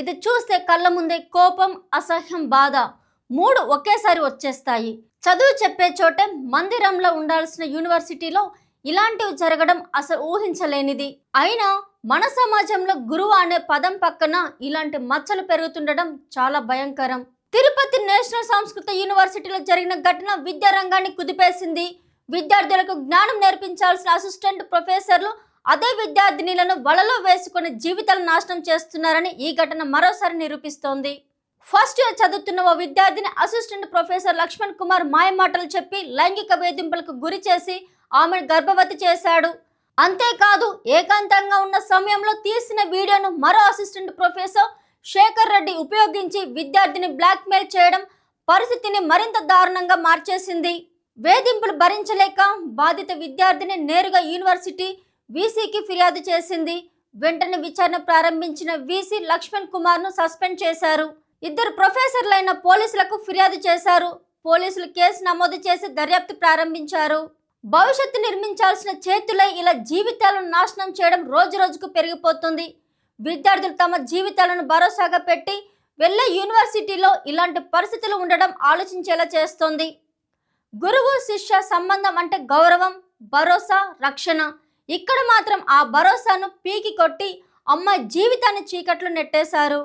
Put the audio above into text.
ఇది చూస్తే కళ్ళ ముందే కోపం, అసహ్యం, బాధ మూడు ఒకేసారి వచ్చేస్తాయి. చదువు చెప్పే చోటే మందిరంలో ఉండాల్సిన యూనివర్సిటీలో ఇలాంటివి జరగడం అసలు ఊహించలేనిది. అయినా మన సమాజంలో గురువు అనే పదం పక్కన ఇలాంటి మచ్చలు పెరుగుతుండడం చాలా భయంకరం. తిరుపతి నేషనల్ సంస్కృత యూనివర్సిటీలో జరిగిన ఘటన విద్యారంగాన్ని కుదిపేసింది. విద్యార్థులకు జ్ఞానం నేర్పించాల్సిన అసిస్టెంట్ ప్రొఫెసర్లు అదే విద్యార్థినిలను వలలో వేసుకుని జీవితాలను నాశనం చేస్తున్నారని ఈ ఘటన మరోసారి నిరూపిస్తోంది. ఫస్ట్ ఇయర్ చదువుతున్న ఓ విద్యార్థిని అసిస్టెంట్ ప్రొఫెసర్ లక్ష్మణ్ కుమార్ మాయమాటలు చెప్పి లైంగిక వేధింపులకు గురి చేసి ఆమెను గర్భవతి చేశాడు. అంతేకాదు, ఏకాంతంగా ఉన్న సమయంలో తీసిన వీడియోను మరో అసిస్టెంట్ ప్రొఫెసర్ శేఖర్ రెడ్డి ఉపయోగించి విద్యార్థిని బ్లాక్మెయిల్ చేయడం పరిస్థితిని మరింత దారుణంగా మార్చేసింది. వేధింపులు భరించలేక బాధిత విద్యార్థిని నేరుగా యూనివర్సిటీ వీసీకి ఫిర్యాదు చేసింది. వెంటనే విచారణ ప్రారంభించిన వీసీ లక్ష్మణ్ కుమార్ను సస్పెండ్ చేశారు. ఇద్దరు ప్రొఫెసర్లైన పోలీసులకు ఫిర్యాదు చేశారు. పోలీసులు కేసు నమోదు చేసి దర్యాప్తు ప్రారంభించారు. భవిష్యత్తు నిర్మించాల్సిన చేతులై ఇలా జీవితాలను నాశనం చేయడం రోజు రోజుకు పెరిగిపోతుంది. విద్యార్థులు తమ జీవితాలను భరోసాగా పెట్టి వెళ్ళే యూనివర్సిటీలో ఇలాంటి పరిస్థితులు ఉండడం ఆలోచించేలా చేస్తోంది. గురువు శిష్య సంబంధం అంటే గౌరవం, భరోసా, రక్షణ. ఇక్కడ మాత్రం ఆ భరోసాను పీకి కొట్టి అమ్మాయి జీవితాన్ని చీకట్లు నెట్టేశారు.